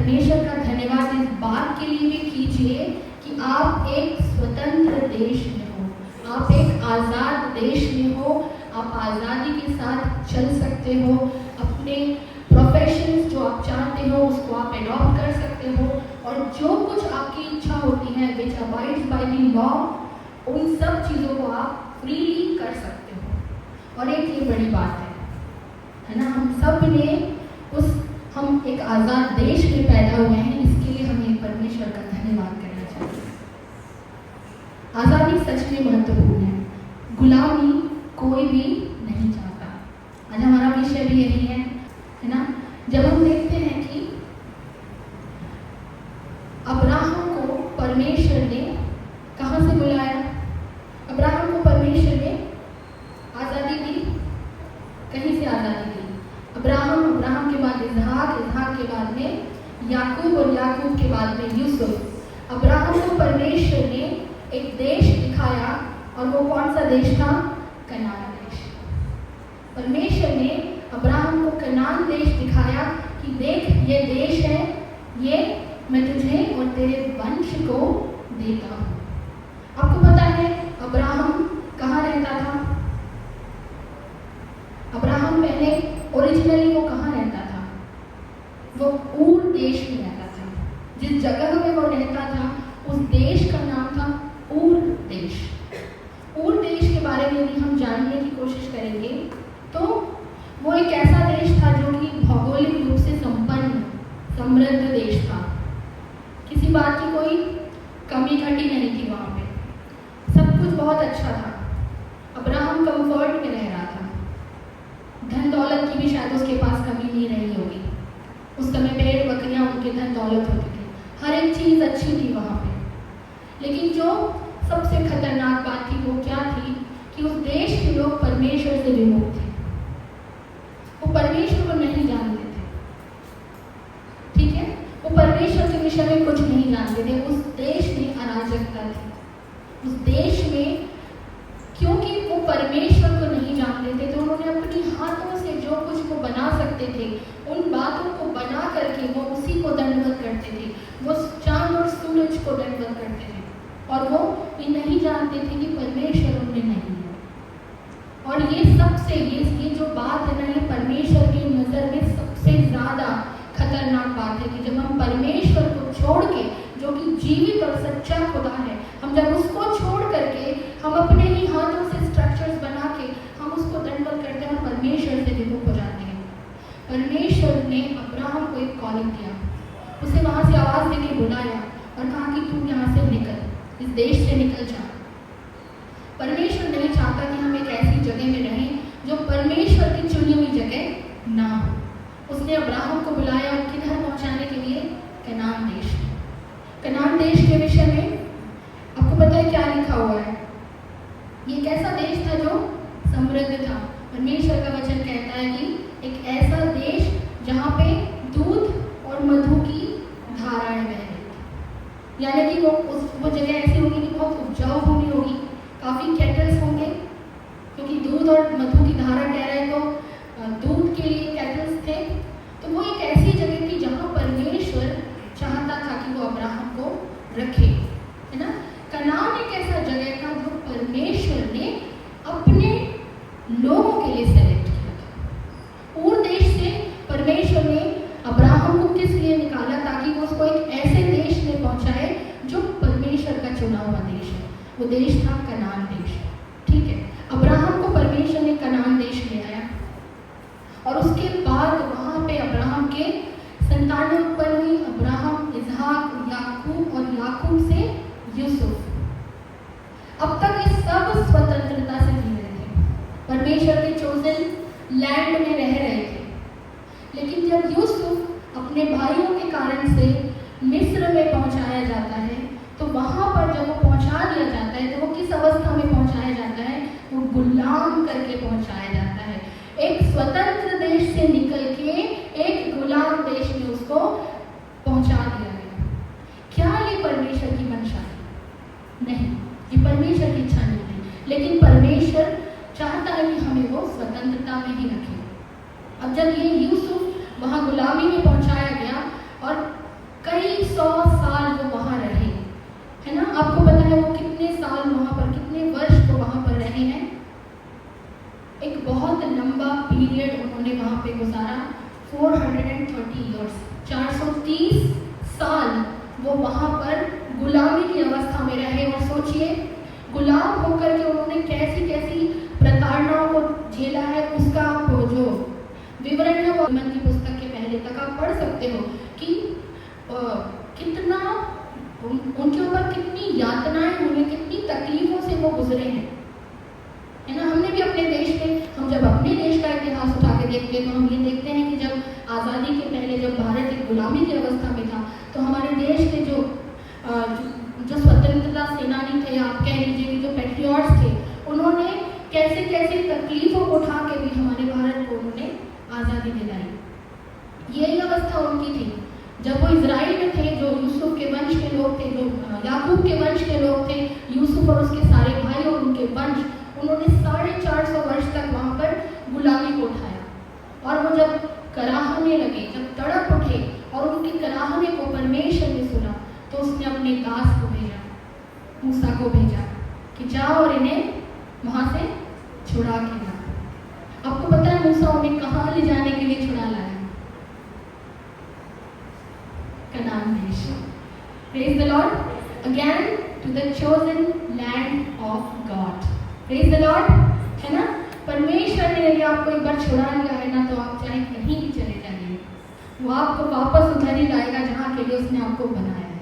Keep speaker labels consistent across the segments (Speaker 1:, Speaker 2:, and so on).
Speaker 1: परमेश्वर का धन्यवाद इस बात के लिए भी कीजिए कि आप एक स्वतंत्र देश में हो, आप एक आज़ाद देश में हो, आप आज़ादी के साथ चल सकते हो, अपने प्रोफेशंस जो आप चाहते हो उसको आप एडॉप्ट कर सकते हो, और जो कुछ आपकी इच्छा होती है विच अबाइड्स बाय द लॉ, उन सब चीज़ों को आप फ्रीली कर सकते हो। और एक ये बड़ी बात है ना, हम सब ने हम एक आज़ाद देश में पैदा हुए हैं, इसके लिए हमें परमेश्वर का धन्यवाद करना चाहिए। आज़ादी सच में महत्वपूर्ण है, गुलामी कोई भी नहीं चाहता। आज हमारा विषय भी यही है ना। जब हम देखते हैं कि अब्राहम को परमेश्वर ने कहाँ से बुलाया, अब्राहम को परमेश्वर ने आज़ादी दी, कहीं से आज़ादी दी। अब्राहम के बाद इसहाक के बाद में याकूब और याकूब के बाद में यूसुफ। अब्राहम को परमेश्वर ने एक देश दिखाया, और वो कौन सा देश था? कनान देश। परमेश्वर ने अब्राहम को कनान देश दिखाया कि देख ये देश है, ये मैं तुझे और तेरे वंश को देता हूँ। आपको पता है अब्राहम कहाँ रहता था? अब्राहम पहले ओरिजिनली वो कहाँ रहता था? वो ऊर देश में रहता था। जिस जगह में वो रहता था उस देश का नाम था ऊर देश। ऊर देश के बारे में यदि हम जानने की कोशिश करेंगे तो वो एक ऐसा देश था जो कि भौगोलिक रूप से संपन्न समृद्ध देश था। किसी बात की कोई कमी घटी नहीं थी वहाँ पे, सब कुछ बहुत अच्छा था। अब्राहम कंफर्ट में रह रहा था, धन दौलत की भी शायद उसके पास कमी नहीं रही होगी। उस समय भेड़ बकरियां उनके धन दौलत होती थी, हर एक चीज़ अच्छी थी वहाँ पे। लेकिन जो सबसे खतरनाक बात थी वो क्या थी कि उस देश के लोग परमेश्वर से विमुख थे, वो परमेश्वर को नहीं जानते थे। ठीक है, वो परमेश्वर के विषय में कुछ नहीं जानते थे। उस देश में अराजकता थी, उस देश में क्योंकि वो परमेश्वर को नहीं जानते थे तो उन्होंने अपनी हाथों से जो कुछ वो बना सकते थे उन बातों को बना करके वो उसी को दंडवत करते थे। वो चांद और सूरज को दंडवत करते थे, और वो ये नहीं जानते थे कि परमेश्वर उनमें नहीं है। और ये सबसे ये जो बात है ना, ये परमेश्वर की नज़र में सबसे ज़्यादा खतरनाक बात है कि जब हम परमेश्वर को छोड़ के, जो कि जीवित और सच्चा खुदा है, हम जब उसको छोड़ करके हम अपने ही हाथों से स्ट्रक्चर्स बना के हम उसको दंडवत करते हैं और परमेश्वर से विमुख हो जाते हैं। परमेश्वर ने अब्राहम को एक कॉलिंग दिया, उसे वहाँ से आवाज़ देके बुलाया और कहा कि तू यहाँ से निकल, इस देश से निकल जा। परमेश्वर नहीं चाहता कि हम एक ऐसी जगह में रहें जो परमेश्वर की चुनी हुई जगह ना हो। उसने अब्राहम को बुलाया और किधर पहुँचाने के लिए? कनान देश। कनान देश के विषय में आपको पता है क्या लिखा हुआ है? ये एक ऐसा देश था जो समृद्ध था। परमेश्वर का वचन कहता है कि एक ऐसा देश जहाँ पे दूध और मधु की धाराएं बह रही थी, यानी कि वो जगह ऐसी होगी कि बहुत उपजाऊ भूमि होगी, काफ़ी कैटल्स होंगे, क्योंकि दूध और मधु की धारा कह रहे हैं तो दूध के लिए कैटल्स थे। तो वो एक ऐसी जगह थी जहाँ परमेश्वर चाहता था कि वो अब्राहम को रखे, है ना। कनान एक ऐसा जगह था जो परमेश्वर ने अपने लोगों के लिए सेलेक्ट किया था। ऊर देश से परमेश्वर ने अब्राहम को किस लिए निकाला? ताकि वो उसको एक ऐसे देश में पहुंचाए जो परमेश्वर का चुना हुआ देश है। वो देश था कनान देश। ठीक है, अब्राहम को परमेश्वर ने कनान देश ले आया, और उसके बाद वहाँ पे अब्राहम के संतानें उत्पन्न हुई। अब्राहम, इसहाक, याकूब, और याकूब से यूसुफ। अब तक ये सब स्वतंत्रता से जी रहे थे, परमेश्वर के चोजन लैंड में रह रहे थे। लेकिन जब यूसुफ अपने भाइयों के कारण से मिस्र में पहुंचाया जाता है, तो वहाँ पर जब वो पहुंचा दिया जाता है तो वो किस अवस्था में पहुंचाया जाता है? वो गुलाम करके पहुंचाया जाता है। एक स्वतंत्र देश से निकल के एक गुलाम देश में उसको पहुंचा दिया गया। क्या ये परमेश्वर की मंशा है? नहीं, ये परमेश्वर की इच्छा नहीं थी, लेकिन परमेश्वर चाहता है कि हमें वो स्वतंत्रता में ही रखे। अब जब ये यूसुफ वहाँ गुलामी में पहुंचाया गया और बहुत लंबा पीरियड उन्होंने वहाँ पे गुजारा, 430 ईयर्स, 430 साल वो वहाँ पर गुलामी की अवस्था में रहे। और सोचिए, गुलाम होकर के उन्होंने कैसी कैसी प्रताड़नाओं को झेला है, उसका आप जो विवरण है वो मन की पुस्तक के पहले तक आप पढ़ सकते हो कि कितना उनके ऊपर कितनी यातनाएं हुई, कितनी तकलीफों से वो गुजरे हैं, है ना। हमने भी अपने देश में, हम जब अपने देश का इतिहास उठा के देखते हैं तो हम ये देखते हैं कि जब आज़ादी के पहले जब भारत एक गुलामी की अवस्था में था तो हमारे देश के जो स्वतंत्रता सेनानी थे, आप कह लीजिए कि जो पैट्रियट्स थे, उन्होंने कैसे कैसे तकलीफों को उठा के भी हमारे भारत को उन्होंने आज़ादी दिलाई। यही अवस्था उनकी थी जब वो इजराइल में थे, जो यूसुफ के वंश के लोग थे, जो याकूब के वंश के लोग थे, यूसुफ और उसके सारे भाई और उनके वंश, उन्होंने 450 वर्ष तक वहाँ पर गुलामी को उठाया। और वो जब कराहने लगे, जब तड़प उठे और उनके कराहने को परमेश्वर ने सुना, तो उसने अपने दास को भेजा, मूसा को भेजा कि जाओ और इन्हें वहाँ से छुड़ा के ला। आपको पता है मूसा उन्हें कहाँ ले जाने के लिए छुड़ा लाया? कनान देश। Praise the Lord. Again to the chosen land of God. Praise the Lord. है ना? परमेश्वर ने यदि आपको एक बार छुड़ा लिया है ना, तो आप चाहे कहीं भी चले जाइए, वो आपको वापस उधर ही लाएगा जहाँ के लिए उसने आपको बनाया है।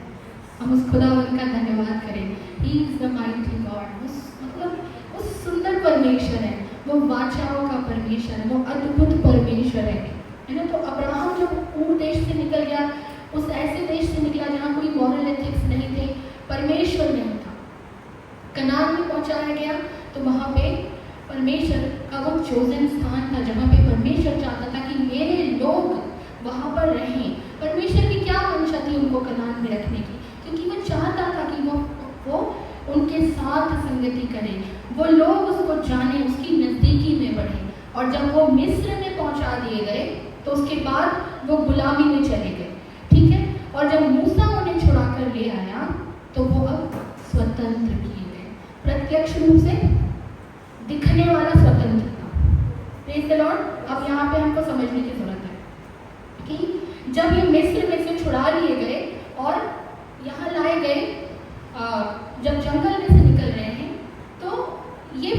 Speaker 1: हम उस खुदावंत का धन्यवाद करें। He is the mighty God. मतलब उस सुंदर परमेश्वर है, वो वाचाओं का परमेश्वर है, वो अद्भुत परमेश्वर है ना। तो अब्राहम जब ऊर देश से निकल गया, उस ऐसे देश से निकला जहाँ कोई मॉरल एथिक्स नहीं थे, परमेश्वर नहीं था, कनान में पहुँचाया गया, तो वहाँ पे परमेश्वर का वो चोजन स्थान था जहाँ पे परमेश्वर चाहता था कि मेरे लोग वहाँ पर रहें। परमेश्वर की क्या मंशा थी उनको कनान में रखने की? क्योंकि वो चाहता था कि वो उनके साथ संगति करें, वो लोग उसको जाने, उसकी नज़दीकी में बढ़े। और जब वो मिस्र में पहुँचा दिए गए तो उसके बाद वो गुलामी में चले गए, ठीक है। और जब मूसा उन्हें छुड़ा कर ले आया तो वो अब स्वतंत्र किए गए, प्रत्यक्ष रूप से दिखने वाला स्वतंत्रता। Praise the Lord. अब यहाँ पे हमको समझने की जरूरत है कि जब ये मिस्र में से छुड़ा लिए गए और यहाँ लाए गए, जब जंगल में से निकल रहे हैं, तो ये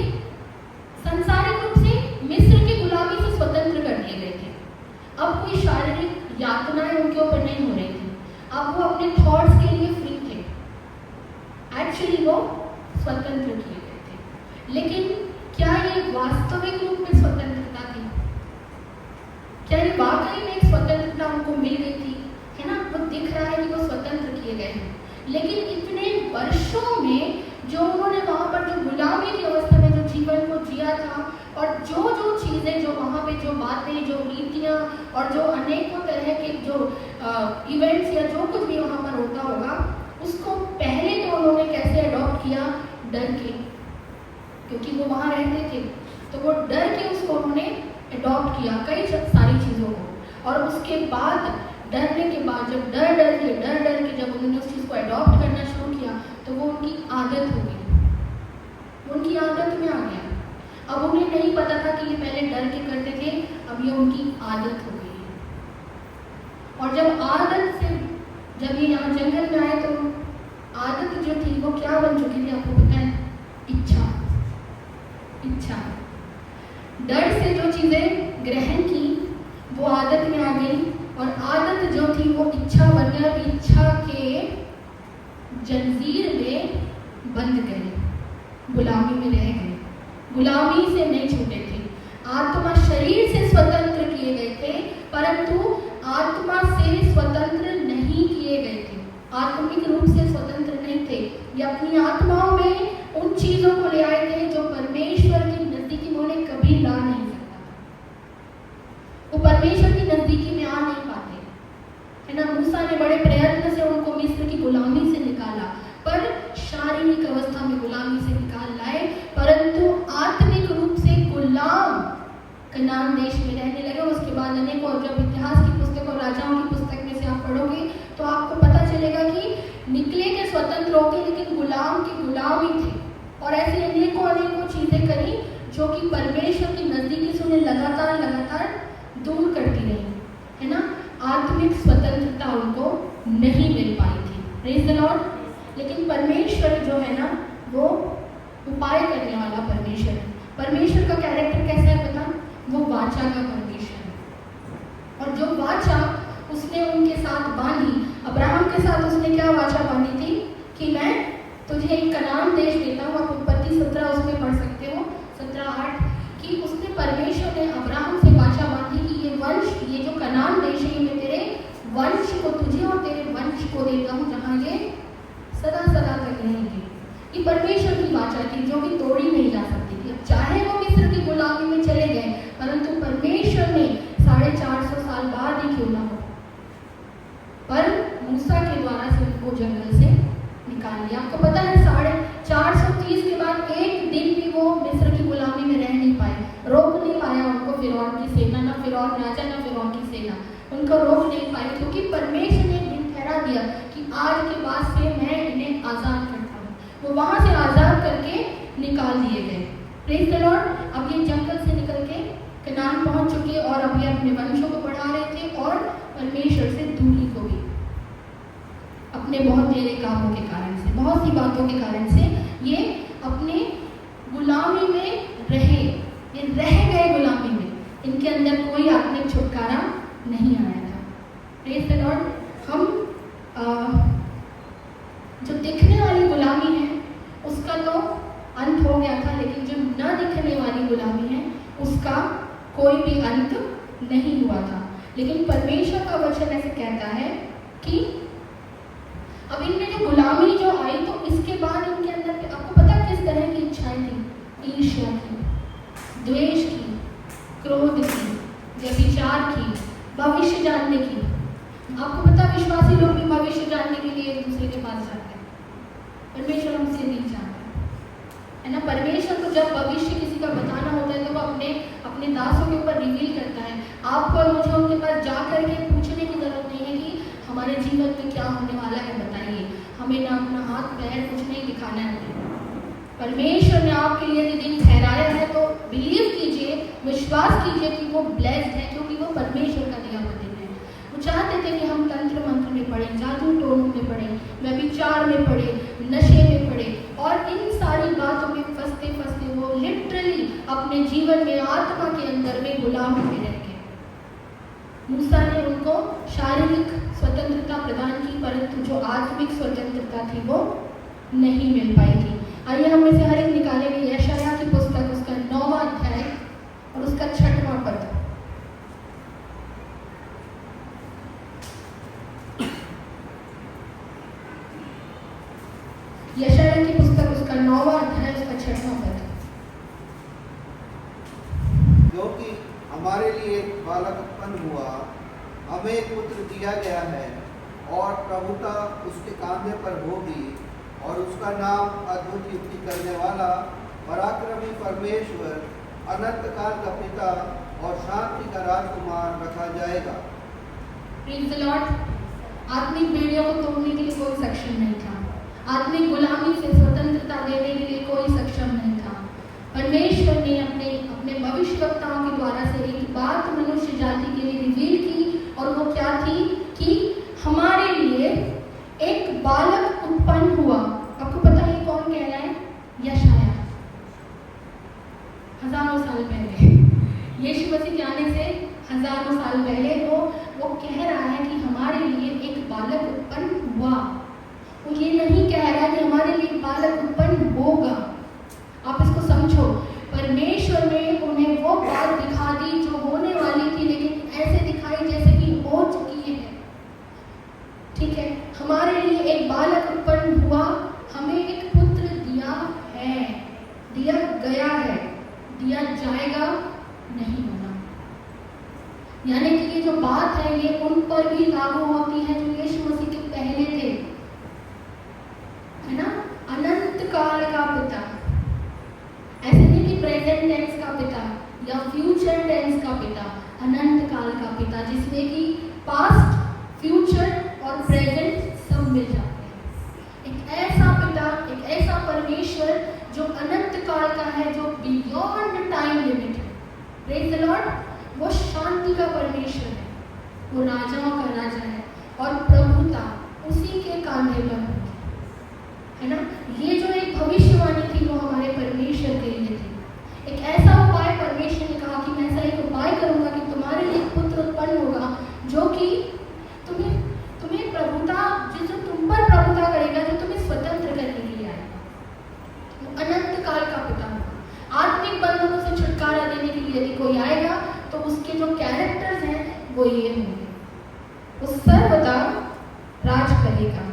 Speaker 1: सांसारिक रूप से मिस्र की गुलामी से स्वतंत्र कर दिए गए थे। अब कोई शारीरिक यातनाएं उनके ऊपर नहीं हो रही थी, अब वो अपने थॉट्स के लिए फ्री थे, एक्चुअली वो स्वतंत्र किए गए थे। लेकिन क्या ये वास्तविक रूप में स्वतंत्रता थी? क्या ये वाकई में एक स्वतंत्रता उनको मिल गई थी? है ना, वो दिख रहा है कि वो स्वतंत्र किए गए हैं, लेकिन इतने वर्षों में जो उन्होंने वहाँ पर जो गुलामी की अवस्था में जो जीवन को जिया था, और जो जो चीज़ें, जो वहाँ पे जो बातें, जो नीतियाँ और जो अनेकों तरह के जो इवेंट्स या जो कुछ भी वहाँ पर होता होगा, उसको पहले तो उन्होंने कैसे अडॉप्ट किया? डर के, क्योंकि वो वहाँ रहते थे, तो वो डर के उसको उन्होंने अडॉप्ट किया, कई सारी चीज़ों को। और उसके बाद डरने के बाद, जब डर डर के जब उन्होंने उस चीज़ को अडॉप्ट करना शुरू किया, तो वो उनकी आदत हो गई, उनकी आदत में आ गया। अब उन्हें नहीं पता था कि ये पहले डर के करते थे, अब ये उनकी आदत हो गई है। और जब आदत से, जब ये यहाँ जंगल में आए, तो आदत जो थी वो क्या बन चुकी थी आपको पता है? इच्छा। डर से जो चीज़ें ग्रहण की वो आदत में आ गई, और आदत जो थी वो इच्छा बन गई, और इच्छा के जंजीर में बंध गए, गुलामी में रह गए, गुलामी से नहीं छूटे थे। आत्मा शरीर से स्वतंत्र किए गए थे, परंतु आत्मा से स्वतंत्र नहीं किए गए थे, आत्मिक रूप से स्वतंत्र नहीं थे। ये अपनी आत्माओं में उन चीज़ों को ले आए थे जो परमेश्वर की नज़दीकी में उन्हें कभी ला नहीं सकता था, वो परमेश्वर की नज़दीकी में आ नहीं पाते, है ना। मूसा ने बड़े प्रयत्न से उनको मिस्र की गुलामी से निकाला, पर शारीरिक अवस्था में गुलामी से निकाल लाए, परंतु आत्मिक रूप से गुलाम कनान देश में रहने लगे। उसके बाद अनेकों, जब इतिहास की पुस्तक और राजाओं की पुस्तक में से आप पढ़ोगे तो आपको पता चलेगा कि निकले के स्वतंत्र होके, लेकिन गुलाम के गुलाम ही थे, और ऐसी अनेकों चीज़ें करी जो कि परमेश्वर की नजदीकी से उन्हें लगातार दूर करती रही, है ना। आत्मिक स्वतंत्रता उनको नहीं मिल पाई थी। Praise the Lord. लेकिन परमेश्वर जो है ना, वो उपाय करने वाला परमेश्वर है। परमेश्वर का कैरेक्टर कैसा है पता? वो वाचा का परमेश्वर है। और जो वाचा उसने उनके साथ बांधी, अब्राहम के साथ उसने क्या वाचा बांधी थी कि मैं तुझे एक कनान देश देता हूँ। आप उत्पत्ति 17 उसमें पढ़ सकते हो, 17:8, कि उसने परमेश्वर ने अब्राहम से वाचा बांधी कि ये वंश, ये जो कनान देश है, मैं तेरे वंश को, तुझे और तेरे वंश को देता हूँ, जहाँ ये सदा सदा तक रहेंगे। ये परमेश्वर की वाचा थी जो कि तोड़ी नहीं जा सकती थी। अब चाहे वो मिस्र की गुलामी में चले गए, परंतु परमेश्वर ने 450 साल बाद ही क्यों ना हो, पर मूसा के द्वारा से उनको जंगल से निकाल लिया। आपको पता है 430 के बाद एक दिन भी वो मिस्र की गुलामी में रह नहीं पाए, रोक नहीं पाया उनको फिरौन की सेना, ना फिरौन राजा ना फिरौन की सेना उनको रोक नहीं पाई, क्योंकि परमेश्वर ने दिन ठहरा दिया कि आज के बाद से मैं इन्हें आजाद करता हूँ। वो वहां से आजाद करके निकाल दिए गए। Praise the Lord. अब ये जंगल से निकल के कनान पहुंच चुके और अब ये अपने वंशों को बढ़ा रहे थे और परमेश्वर से दूरी को भी, अपने बहुत ढेरे कामों के कारण से, बहुत सी बातों के कारण से ये अपने गुलामी में रहे, ये रह गए गुलामी में। इनके अंदर कोई आत्मिक छुटकारा नहीं आया था। Praise the Lord. हम जो दिखने वाली गुलामी है उसका तो अंत हो गया था, लेकिन जो न दिखने वाली गुलामी है उसका कोई भी अंत नहीं हुआ था। लेकिन परमेश्वर का वचन ऐसे कहता है कि अब इनमें जो गुलामी जो आई, तो इसके बाद इनके अंदर आपको पता किस तरह की इच्छाएं थी? ईर्ष्या की, द्वेष की, क्रोध की, व्यभिचार की, भविष्य जानने की। आपको पता विश्वासी लोग भी भविष्य जानने के लिए एक दूसरे के पास जाते हैं। परमेश्वर हमसे नहीं चाहता, है ना। परमेश्वर को जब भविष्य किसी का बताना होता है तो वो अपने दासों के ऊपर रिवील करता है। आपको और मुझे उनके पास जा करके पूछने की जरूरत नहीं है कि हमारे जीवन में क्या होने वाला है, बताइए। हमें ना अपना हाथ पैर कुछ नहीं दिखाना है। परमेश्वर ने आपके लिए यदि दिन ठहराया है तो बिलीव कीजिए, विश्वास कीजिए कि वो ब्लेस्ड है, क्योंकि वो परमेश्वर का दिया हुआ दिन है। वो चाहते थे कि हम तंत्र मंत्र में पढ़े, जादू टोनों में पढ़े, व्यभिचार में पढ़े, नशे में पढ़े, और इन सारी बातों में फंसते फंसते वो लिटरली अपने जीवन में, आत्मा के अंदर में गुलाम होने रह गए। मूसा ने उनको शारीरिक स्वतंत्रता प्रदान की, परंतु जो आत्मिक स्वतंत्रता थी वो नहीं मिल पाई थी। आइए हम में से हर एक निकालेंगे यशायाह की पुस्तक, उसका 9वां अध्याय और उसका 6वां पद। यशायाह की पुस्तक उसका 9वां अध्याय उसका 6वां पद।
Speaker 2: क्योंकि हमारे लिए एक बालक उत्पन्न हुआ, हमें एक पुत्र दिया गया है, और प्रभुता उसके कांधे पर होगी, और उसका नाम अद्भुत युक्ति करने वाला, पराक्रमी परमेश्वर, अनंत काल का पिता और शांति का राजकुमार रखा जाएगा।
Speaker 1: Praise the Lord. आत्मिक बेड़ियों को तोड़ने के लिए कोई सक्षम नहीं था, आत्मिक गुलामी से स्वतंत्रता देने के लिए कोई सक्षम नहीं था। परमेश्वर ने अपने भविष्यवक्ताओं के द्वारा से एक बात मनुष्य जाति के लिए रिवील की, और वो क्या थी कि हमारे लिए एक बालक उत्पन्न हुआ। आपको पता है कौन कह रहा है? यशायाह। हजारों साल पहले, यीशु मसीह के आने से हजारों साल पहले वो कह रहा है कि हमारे लिए एक बालक उत्पन्न हुआ। वो ये नहीं कह रहा कि हमारे लिए एक बालक उत्पन्न होगा। आप इसको समझो, परमेश्वर ने उन्हें वो बात दिखा दी जो होने वाली थी, लेकिन ऐसे दिखाई जैसे कि हो चुकी है। ठीक है, हमारे लिए एक बालक उत्पन्न हुआ, हमें एक पुत्र दिया है, दिया गया है, दिया जाएगा नहीं होगा। यानी कि ये जो बात है ये उन पर भी लागू होती है जो यीशु मसीह के पहले थे, है ना। अनंत काल का पिता, ऐसे नहीं कि प्रेजेंट टेंस का पिता या फ्यूचर टेंस का पिता, अनंत काल का पिता, जिसमें कि पास्ट, फ्यूचर और प्रेजेंट सब मिल जाते हैं। एक ऐसा पिता, एक ऐसा परमेश्वर जो अनंत काल का है, जो बियॉन्ड प्रेज द लॉर्ड। वो शांति का परमेश्वर है, वो राजाओं का राजा है और प्रभुता उसी के कांधे पर होगी, है ना। ये जो एक भविष्यवाणी थी वो हमारे परमेश्वर के लिए थी। एक ऐसा उपाय परमेश्वर ने कहा कि मैं ऐसा एक उपाय करूंगा कि तुम्हारे लिए एक पुत्र उत्पन्न होगा जो कि तुम्हें प्रभुता, जो तुम पर प्रभुता करेगा, जो तुम्हें स्वतंत्र करने के लिए आएगा। अनंत काल का पिता होगा। आत्मिक बंधनों से छुटकारा देने के लिए यदि कोई आएगा तो उसके जो कैरेक्टर्स हैं वो ये होंगे। वो सर्वदा राज करेगा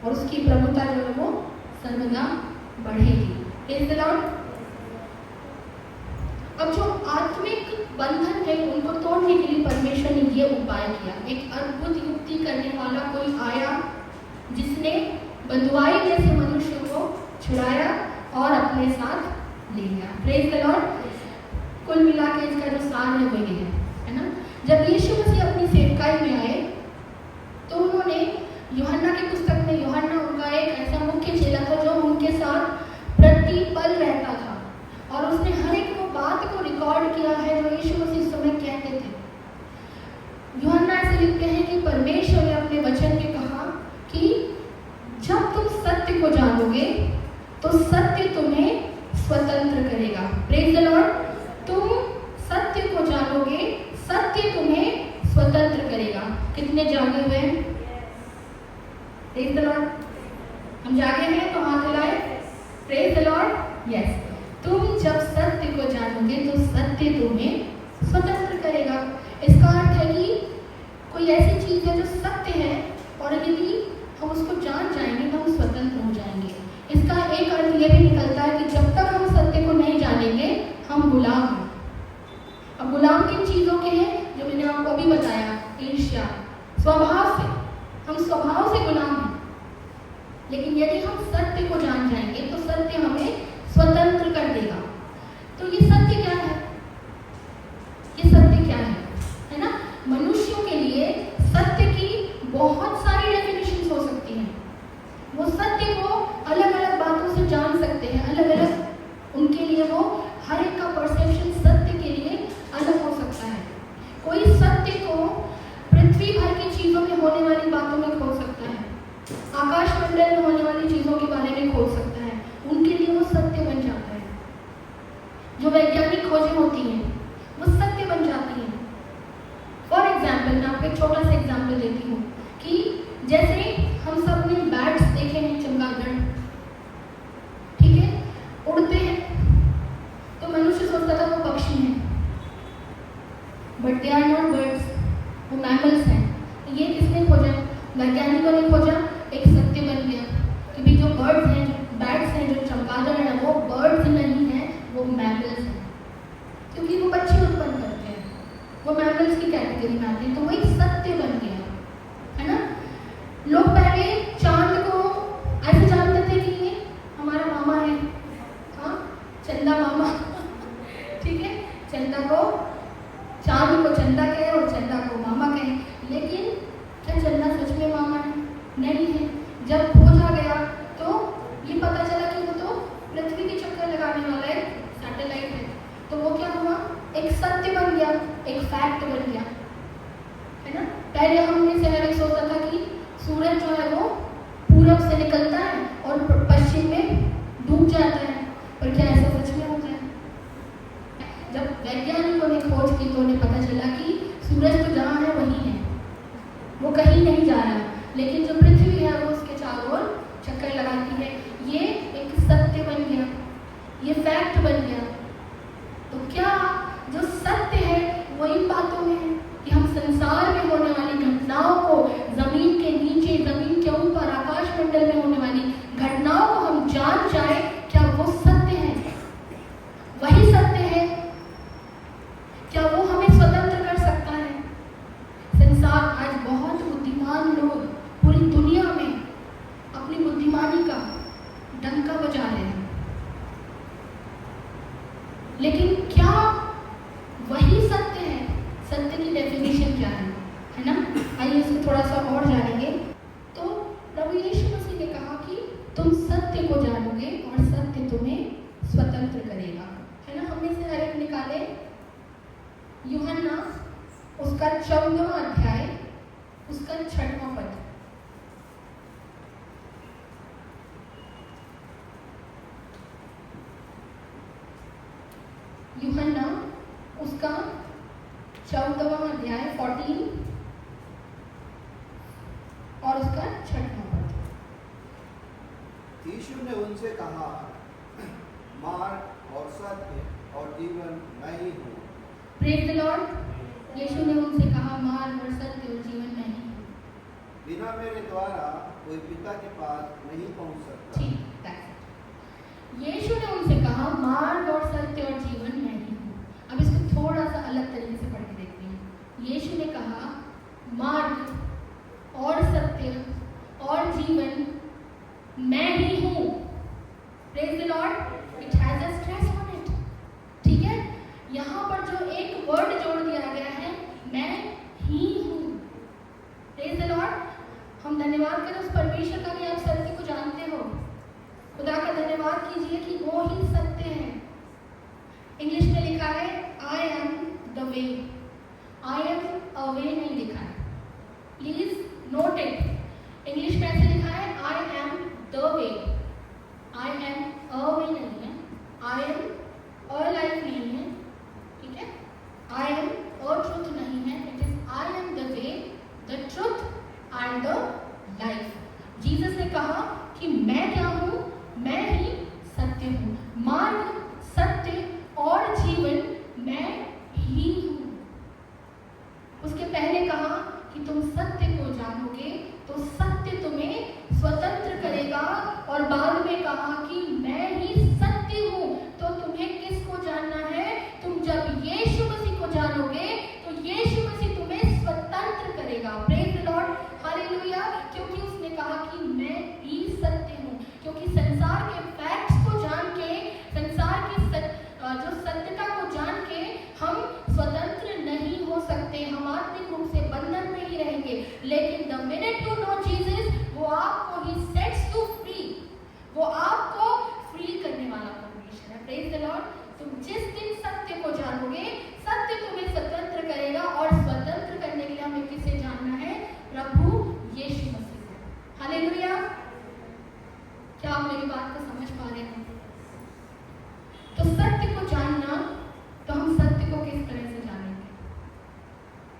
Speaker 1: और उसकी प्रभुता जो है वो सर्वदा बढ़ेगी। Praise the Lord. अब जो आत्मिक बंधन है उनको तोड़ने के लिए परमेश्वर ने ये उपाय किया। एक अद्भुत युक्ति करने वाला कोई आया जिसने बंधुआई में से मनुष्य को छुड़ाया और अपने साथ ले गया। Praise the Lord. कुल मिला के इसका जो सार है वो ये है ना। जब यीशु मसीह अपनी सेवकाई में आए तो उन्होंने यूहन्ना की पुस्तक में, यूहन्ना उनका एक ऐसा मुख्य चेला था जो उनके साथ प्रतिपल रहता था और उसने हर एक वो बात को रिकॉर्ड किया है जो यीशु मसीह उस समय कहते थे। यूहन्ना ऐसे लिखते हैं कि परमेश्वर ने अपने वचन में कहा कि जब तुम सत्य को जानोगे तो सत्य तुम्हें स्वतंत्र करेगा। Praise the Lord. तुम सत्य को जानोगे, सत्य तुम्हें स्वतंत्र करेगा। कितने जागे हुए हैं? Praise the Lord. हम जागे हैं तो हाथ हिलाए। Praise the Lord. यस। तुम जब सत्य को जानोगे तो सत्य तुम्हें स्वतंत्र करेगा। इसका अर्थ है कि कोई ऐसी चीज है जो सत्य है और यदि हम उसको जान जाएंगे तो हम स्वतंत्र हो जाएंगे। इसका एक अर्थ यह भी निकलता है कि जब तक हम सत्य को नहीं जानेंगे हम गुलाम हैं। अब गुलाम किन चीजों के हैं जो मैंने आपको अभी बताया? ईर्ष्या, स्वभाव से हम स्वभाव से गुलाम हैं। लेकिन यदि हम सत्य को जान जाएंगे तो सत्य हमें स्वतंत्र कर देगा। तो ये सत्य क्या है? ये सत्य क्या है ना? मनुष्यों के लिए सत्य की बहुत सारी डेफिनेशंस हो सकती हैं। वो सत्य को अलग अलग बातों से जान सकते हैं, अलग अलग उनके लिए वो हर एक का परसेप्शन सत्य के लिए अलग हो सकता है। कोई सत्य को पृथ्वी भर की चीजों में होने वाली बातों में खोज सकता है, आकाश मंडल में होने वाली चीजों के बारे में खोज सकता है, उनके लिए वो सत्य बन जाता है। जो वैज्ञानिक खोजें होती हैं वो सत्य बन जाती हैं। फॉर एग्जाम्पल मैं आपको एक छोटा सा एग्जाम्पल देती हूँ कि जैसे हम सब ने बैट्स देखे हैं चमगादड़, ठीक है, उड़ते हैं, तो मनुष्य सोचता था वो पक्षी हैं, but they are not birds, वो मैमल्स हैं। ये किसने खोजा? वैज्ञानिकों ने खोजा। एक सत्य बन गया कि भी जो बर्ड्स हैं, जो बैट्स हैं, जो चमगादड़ हैं, वो बर्ड्स नहीं हैं, वो मैमल्स हैं, क्योंकि वो बच्चे उत्पन्न करते हैं, वो मैमल्स की कैटेगरी में आते हैं। तो वो एक सत्य बन गया, है ना। लोग पहले चांद को ऐसे जानते थे कि ये हमारा मामा है, हाँ, चंदा मामा ठीक है, चंदा को, चांद को चंदा कहे और चंदा को मामा कहे। लेकिन क्या चंदा सच में मामा है? नहीं है। जब खोजा गया तो ये पता चला कि वो तो पृथ्वी के चक्कर लगाने वाला एक सैटेलाइट है। तो वो क्या हुआ? एक सत्य बन गया, एक फैक्ट बन गया, है ना। पहले हमने से हर एक सोचा था कि सूरज जो है वो पूरब से निकलता है और पश्चिम में डूब जाता है, पर क्या ऐसा सच में होता है? जब वैज्ञानिकों ने खोज की तो उन्हें पता चला कि सूरज तो जहाँ है वहीं है, वो कहीं नहीं जा रहा, लेकिन जो पृथ्वी है वो उसके चारों ओर चक्कर लगाती है। ये एक सत्य बन गया, ये फैक्ट बन गया। तो क्या जो सत्य है वो इन बातों में है कि हम संसार में होने वाली घटनाओं को, जमीन के नीचे, जमीन के ऊपर, आकाश मंडल में होने वाली घटनाओं को हम जान जाए, क्या वो सत्य है? वही सत्य है? क्या वो हमें स्वतंत्र कर सकता है? संसार आज बहुत बुद्धिमान लोग पूरी दुनिया में अपनी बुद्धिमानी का डंका बजा रहे हैं, लेकिन क्या वही सत्य है? सत्य की डेफिनेशन क्या है ना। आइए इसको थोड़ा सा और जानेंगे। तो प्रभु यीशु मसीह ने कहा कि तुम सत्य को जानोगे और सत्य तुम्हें स्वतंत्र करेगा, है ना। हमें से हर एक निकाले यूहन्ना उसका 14वां अध्याय उसका 6वां पद। यूहन्ना उसका 14वां अध्याय 14 और उसका 6वां पद।
Speaker 2: यीशु ने उनसे कहा, मार्ग और सत्य और जीवन मैं ही हूँ।
Speaker 1: Praise the Lord. यीशु ने उनसे कहा, मार्ग और सत्य और जीवन मैं ही हूँ।
Speaker 2: बिना मेरे द्वारा कोई पिता के पास नहीं पहुँच सकता।
Speaker 1: ठीक, that's it। यीशु ने उनसे कहा, मार्ग और सत्य और जीवन मैं ही हूँ। अब इसको थोड़ा सा अलग तरीके से पढ़ के देखते हैं। यीशु ने कहा, मार्ग और सत्य और जीवन मैं ही हूँ। Praise the Lord. It has a stress on it. ठीक है, यहाँ पर जो एक वर्ड जोड़ दिया गया है, मैं ही हूँ। Praise the Lord. हम धन्यवाद करें उस परमेश्वर का कि आप सत्य को जानते हो। खुदा का धन्यवाद कीजिए कि वो ही सत्य है। इंग्लिश में लिखा है, I am the way. I am a way नहीं लिखा है, प्लीज नोट इट। इंग्लिश में ऐसे लिखा है, I am the way. I am a way नहीं है, आई एम अ लाइफ नहीं है, ठीक है। आई एम अ ट्रुथ नहीं है, it is I am the way, the truth and the life. Jesus ने कहा कि मैं क्या हूँ, मैं ही सत्य हूँ। मार्ग, सत्य और जीवन मैं ही हूँ। उसके पहले कहा कि तुम सत्य को जानोगे तो सत्य तुम्हें स्वतंत्र करेगा, और बाद में कहा कि मैं ही सत्य हूँ। तो तुम्हें किसको जानना है? तुम जब यीशु मसीह को जानोगे तो यीशु मसीह तुम्हें स्वतंत्र करेगा। Praise the Lord, hallelujah. क्योंकि उसने कहा कि मैं ही सत्य हूँ। क्योंकि संसार के फैक्ट्स को जान के, संसार की जो सत्यता को जान के हम स्वतंत्र नहीं हो सकते। हम आत्मिक रूप से बंधन में ही रहेंगे। लेकिन the minute you know Jesus, वो आपको ही सेट्स यू फ्री। वो आपको फ्री करने वाला परमेश्वर है। Praise the Lord. तुम जिस दिन सत्य को जानोगे, सत्य तुम्हें स्वतंत्र करेगा। और स्वतंत्र करने के लिए हमें किसे जानना है? प्रभु यीशु मसीह को। हालेलुया। क्या आप मेरी बात को समझ पा रहे हैं? तो सत्य को जानना, तो हम सत्य को किस तरह से जानेंगे,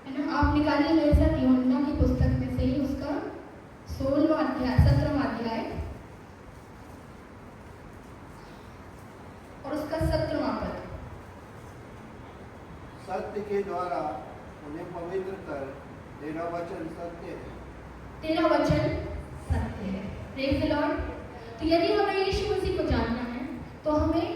Speaker 1: है ना? आप निकालिए मेरे साथ यूहन्ना की पुस्तक में से ही उसका 16वां अध्याय, 17वां अध्याय और उसका 17वां पद।
Speaker 2: सत्य के द्वारा उन्हें पवित्र कर, तेरा वचन सत्य है।
Speaker 1: तेरा वचन सत्य है। Praise the Lord. तो यदि हमें यीशु मसीह को जानना है तो हमें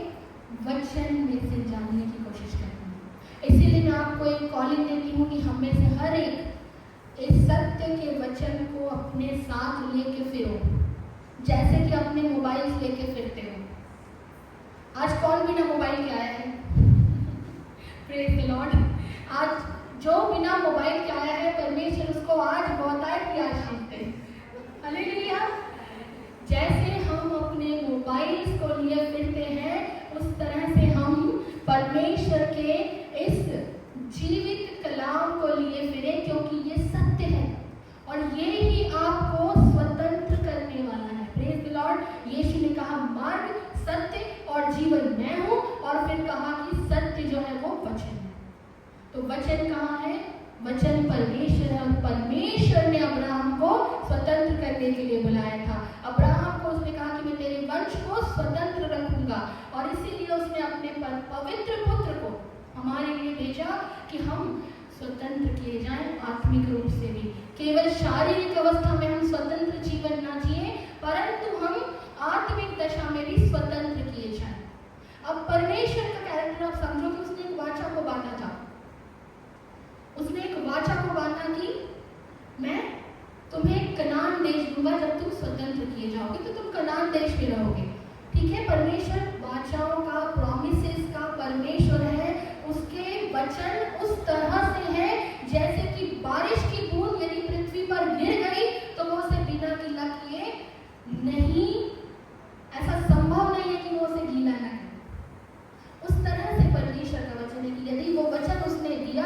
Speaker 1: वचन में से जानने की कोशिश करनी है। इसीलिए मैं आपको एक कॉलिंग देती हूँ कि हम में से हर एक इस सत्य के वचन को अपने साथ लेके फिरो, जैसे कि अपने मोबाइल लेके फिरते हो। आज कौन बिना मोबाइल के आया है? Praise the Lord. आज जो बिना मोबाइल के आया है, परमेश्वर उसको आज बहुतायत की आशीष दे। हालेलुया। जैसे हम अपने मोबाइल्स को लिए फिरते हैं, उस तरह से हम परमेश्वर के इस जीवित कलाम को लिए फिरे, क्योंकि ये सत्य है और ये ही आपको स्वतंत्र करने वाला है। Praise the Lord. यीशु ने कहा, मार्ग, सत्य और जीवन मैं हूँ, और फिर कहा कि सत्य जो है वो वचन है। तो वचन कहाँ है? वचन परमेश्वर है, और परमेश्वर ने अब्राहम को स्वतंत्र करने के लिए बुलाया था। अब्राहम को उसने कहा कि मैं तेरे वंश को स्वतंत्र रखूंगा, और इसीलिए उसने अपने पवित्र पुत्र को हमारे लिए भेजा कि हम स्वतंत्र किए जाएं आत्मिक रूप से भी। केवल शारीरिक अवस्था में हम स्वतंत्र जीवन ना जिए, परंतु हम आत्मिक दशा में भी स्वतंत्र किए जाएं। अब परमेश्वर का कैरेक्टर आप समझो कि उसने एक वाचा को बांधा था। उसने एक वाचा को बांधा कि मैं तुम्हें कनान देश दूंगा जब तुम स्वतंत्र किए जाओगे, तो तुम कनान देश में रहोगे। ठीक है, परमेश्वर वाचाओं का, प्रॉमिसेस का परमेश्वर है। उसके वचन उस तरह से है जैसे कि बारिश की बूंद यदि पृथ्वी पर गिर गई तो वो उसे बिना गीला किए नहीं, ऐसा संभव नहीं है कि वो उसे गीला ना करे। उस तरह से परमेश्वर का वचन है कि यदि वो वचन उसने दिया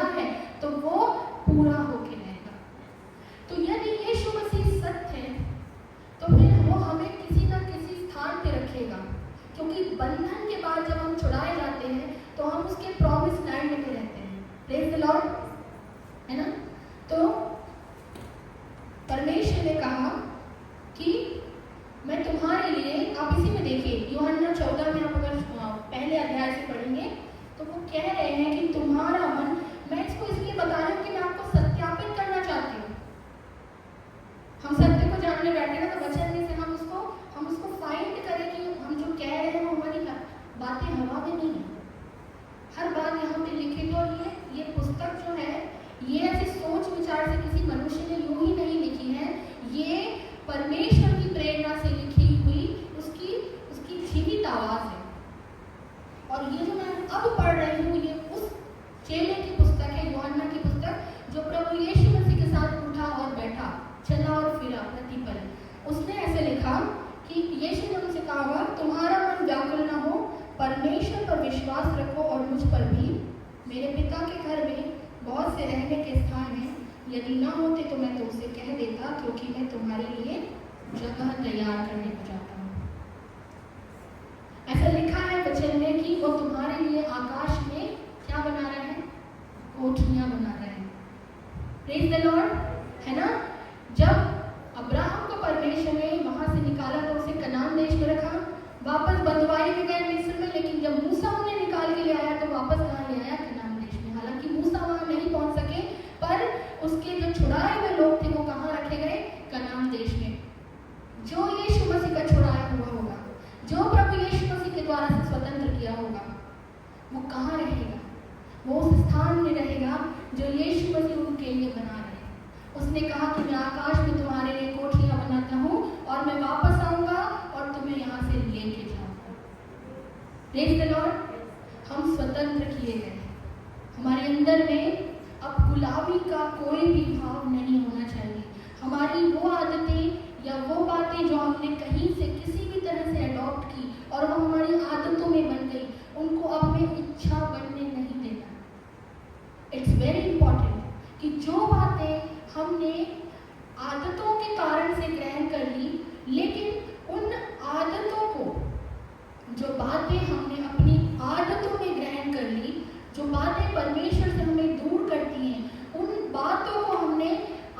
Speaker 1: बंधन के बाद जब हम छुड़ाए जाते हैं तो हम उसके प्रॉमिस लैंड में रहते हैं। प्रेज द लॉर्ड, है ना। तो परमेश्वर ने कहा कि मैं तुम्हारे लिए, आप इसी में देखिए यूहन्ना 14 में आप अगर पहले अध्याय से पढ़ेंगे तो वो कह रहे हैं कि तुम्हारा मन, मैं इसको इसलिए बता रही हूँ कि मैं आपको सत्यापित करना चाहती हूँ। हम सत्य को जानने बैठे ना तो वचन में से हम उसको फाइंड करें कि हम जो कह रहे हैं वो हमारी बातें हवा में नहीं है। हर बात यहाँ पे लिखी, और ये पुस्तक जो है ये ऐसे सोच विचार से किसी मनुष्य ने यूं ही नहीं लिखी है, ये परमेश्वर की प्रेरणा से लिखी हुई उसकी जीवित आवाज है। और ये जो मैं अब पढ़ रही हूँ ये उस चेले की पुस्तक है, यूहन्ना की पुस्तक, जो प्रभु यीशु मसीह के साथ उठा और बैठा, चला और फिरा प्रतिपल। उसने ऐसे लिखा कि यीशु ने उनसे कहा, तुम्हारा मन व्याकुल न हो, परमेश्वर पर विश्वास रखो और मुझ पर भी। मेरे पिता के घर में बहुत से रहने के स्थान हैं, यदि ना होते तो मैं तुमसे कह देता, क्योंकि मैं तुम्हारे लिए जगह तैयार करने को जाता हूँ। ऐसा लिखा है वचन में कि वो तुम्हारे लिए आकाश में क्या बना रहा है, कोठरियां बना रहा है। प्रेज द लॉर्ड, है ना। जब अब्राहम को परमेश्वर ने वहां से निकाला तो उसे कनान देश में रखा, वापस बंधुआई में गए मिस्र में, लेकिन जब मूसा उन्हें निकाल के ले आया तो वापस कहाँ ले आया, कनान देश में। हालांकि मूसा वहां नहीं पहुंच सके, पर उसके जो छुड़ाए हुए लोग थे वो कहाँ रखे गए, कनान देश में। जो यीशु मसीह का छुड़ाया हुआ होगा, जो प्रभु यीशु मसीह के द्वारा से स्वतंत्र किया होगा, वो कहाँ रहेगा, वो उस स्थान में रहेगा जो यीशु मसीह उनके लिए बना रहे। उसने कहा कि मैं आकाश में तुम्हारे लिए कोठरियां बनाता हूँ और मैं वापस आऊंगा और तुम्हें यहाँ से लेके जाऊंगा। प्रेज द लॉर्ड, हम स्वतंत्र किए गए। हमारे अंदर में अब गुलामी का कोई भी भाव नहीं होना चाहिए। हमारी वो आदतें या वो बातें जो हमने कहीं से किसी भी तरह से अडॉप्ट की और वो हमारी आदतों में बन गई, उनको अब हमें इच्छा बनने नहीं देना। इट्स वेरी इंपॉर्टेंट कि जो बातें हमने आदतों के कारण से ग्रहण कर ली, लेकिन उन आदतों को, जो बातें हमने अपनी आदतों में ग्रहण कर ली, जो बातें परमेश्वर से हमें दूर करती हैं, उन बातों को हमने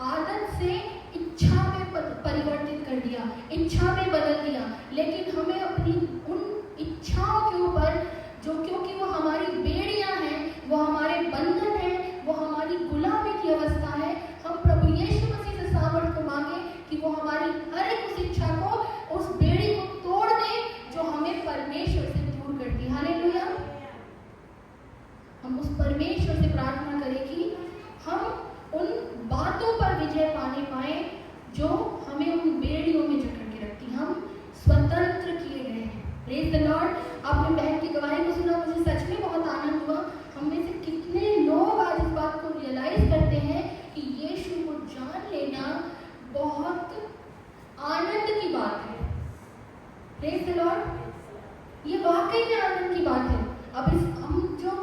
Speaker 1: आदत से इच्छा में परिवर्तित कर दिया, इच्छा में बदल दिया। लेकिन हमें अपनी उन इच्छाओं के ऊपर, जो क्योंकि वो हमारी बेड़ियां हैं, वो हमारे बंधन हैं, वो हमारी गुलामी की अवस्था है, हम प्रभु यीशु मसीह से सामर्थ को मांगे कि वो हमारी हर एक उस इच्छा को, उस बेड़ी को तोड़ दे जो हमें परमेश्वर से दूर करती है। हालेलुया। हम उस परमेश्वर से प्रार्थना करें कि हम उन बातों पर विजय पाने पाए जो हमें उन बेड़ियों में जकड़ के रखती। हम स्वतंत्र किए गए हैं। Praise the Lord. आपने बहन की गवाही को सुना, मुझे सच में बहुत आनंद हुआ। हम में से कितने लोग आज इस बात को रियलाइज करते हैं कि यीशु को जान लेना बहुत आनंद की बात है। प्रेज द लॉर्ड, ये वाकई में आनंद की बात है। अब हम जो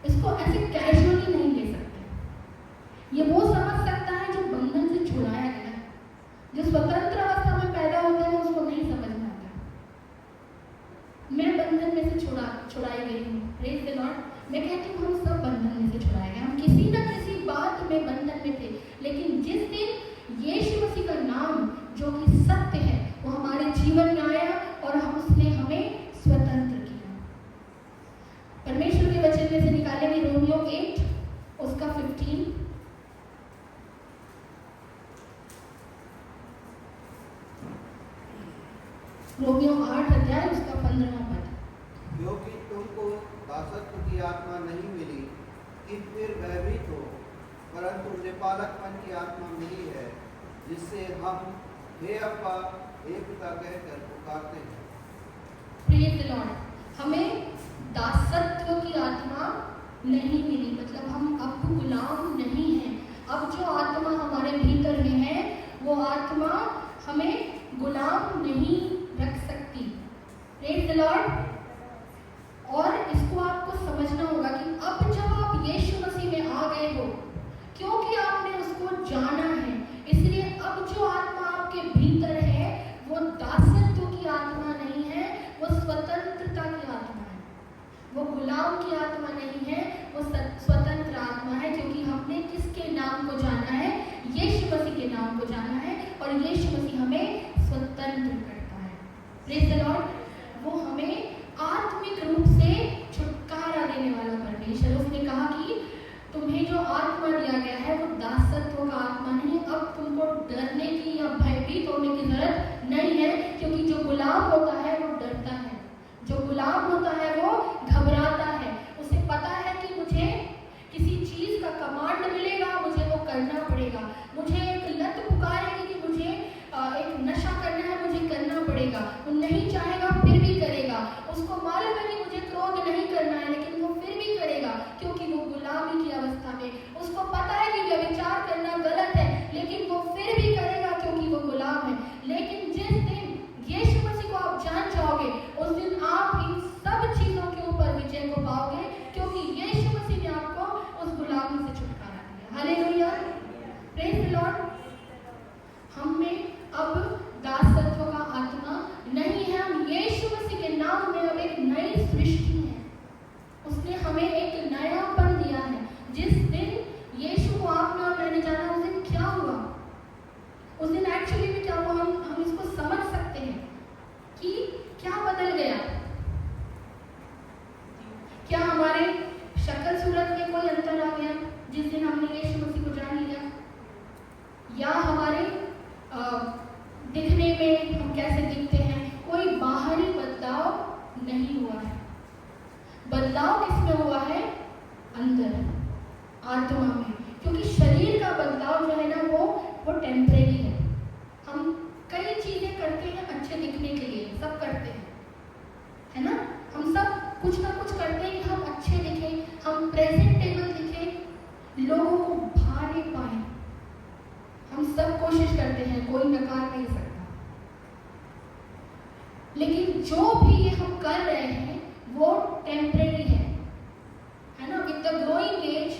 Speaker 1: इसको ऐसे कैजुअली नहीं ले सकते। ये वो समझ सकता है जो बंधन से छुड़ाया गया है। जो स्वतंत्र अवस्था में पैदा होता है उसको नहीं समझ में आता। मैं बंधन में से छुड़ाई गई हूँ। Praise the Lord. मैं कहती हूँ हम सब बंधन में से छुड़ाए गए। हम किसी न किसी बात में बंधन में थे, लेकिन जिस दिन यीशु मसीह का नाम जो कि सत्य है वो हमारे जीवन में आया और उसने हमें स्वतंत्र किया। परमेश्वर के वचन में से निकालेंगे रोमियो 8 उसका 15। रोमियो 8 अध्याय उसका 15वां पद।
Speaker 2: क्योंकि तुमको दासत्व की आत्मा नहीं मिली कि फिर भयभीत हो, परंतु निपालकपन की आत्मा मिली है, जिससे हम हे अब्बा हे पिता कहकर पुकारते हैं।
Speaker 1: Praise the Lord. हमें दासत्व की आत्मा नहीं मिली, मतलब हम अब गुलाम नहीं हैं। अब जो आत्मा हमारे भीतर में है वो आत्मा हमें गुलाम नहीं रख सकती। Praise the Lord. और इसको आपको समझना होगा कि अब जब आप यीशु मसीह में आ गए हो, क्योंकि आपने उसको जाना है, इसलिए अब जो आत्मा आपके भीतर है वो दासत्व की आत्मा नहीं है, वो स्वतंत्र गुलाम की आत्मा नहीं है, वो स्वतंत्र आत्मा है, क्योंकि हमने किसके नाम को जाना है? यीशु मसीह के नाम को जाना है, और यीशु मसीह हमें स्वतंत्र करता है। Praise the Lord. वो हमें आत्मिक रूप से छुटकारा देने वाला परमेश्वर। उसने कहा कि तुम्हें जो आत्मा दिया गया है वो दासत्व का आत्मा नहीं है। अब तुमको डरने की या भयभीत होने की जरूरत नहीं है, क्योंकि जो गुलाम होता है वो डरता है, जो गुलाम होता है वो घबराता है। उसे पता है कि मुझे किसी चीज का कमांड मिलेगा, मुझे वो करना पड़ेगा। मुझे एक लत पुकारेगी कि मुझे एक नशा करना है, मुझे करना पड़ेगा। वो नहीं चाहेगा फिर भी करेगा। उसको मालूम है कि मुझे क्रोध नहीं करना है, लेकिन वो फिर भी करेगा, क्योंकि वो गुलामी की अवस्था में। उसको पता है कि व्यभिचार करना गलत है, लेकिन वो फिर भी करेगा, क्योंकि वो गुलाम है। लेकिन जिस दिन यीशु मसीह को आप जान जाओगे, उस दिन आप इन सब चीजों के ऊपर विजय को पाओगे, क्योंकि यीशु मसीह ने आपको उस गुलामी से छुटकारा दिया। Hallelujah, praise the Lord. हम में अब दासत्व का आत्मा नहीं है। हम यीशु मसीह के नाम में अब एक नई सृष्टि है। उसने हमें एक नयापन दिया है। जिस दिन यीशु को आपने और मैंने जाना, उस दिन क्या हुआ? उस दिन एक्चुअली में क्या हुआ? हम इसको समझ सकते हैं कि क्या बदल गया। क्या हमारे शक्ल सूरत में कोई अंतर आ गया जिस दिन हमने यीशु मसीह को जान लिया? या हमारे दिखने में हम कैसे दिखते हैं, कोई बाहरी बदलाव नहीं हुआ है। बदलाव किसमें हुआ है? अंदर, आत्मा में। क्योंकि शरीर का बदलाव जो है ना, वो टेम्परेरी है। हम कई चीजें करते हैं अच्छे दिखने के लिए, सब करते हैं, है ना? हम सब कुछ ना कुछ करते हैं कि हम अच्छे दिखें, हम प्रेजेंटेबल दिखें, लोगों को भा नहीं पाए। हम सब कोशिश करते हैं, कोई नकार नहीं सकता। लेकिन जो भी ये हम कर रहे हैं वो टेम्परेरी है ना? विद द ग्रोइंग एज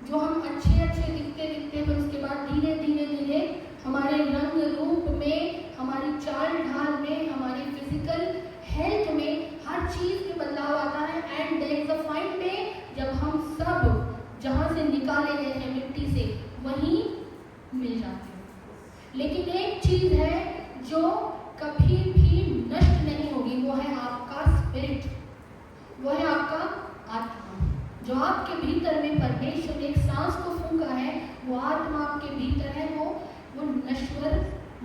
Speaker 1: जो हम अच्छे अच्छे दिखते दिखते, फिर उसके बाद धीरे धीरे धीरे हमारे रंग रूप में, हमारी चाल ढाल में, हमारी फिजिकल हेल्थ में हर चीज में बदलाव आता है। And there is a fine day जब हम सब जहां से निकाले गए थे मिट्टी से, वहीं मिल जाते हैं। लेकिन एक चीज है जो कभी भी नष्ट नहीं होगी, वो है आपका स्पिरिट, वो है आपका आत्मा। जो आपके भीतर में परमेश्वर ने एक सांस को फूंका है, वो आत्मा आपके भीतर है, वो नश्वर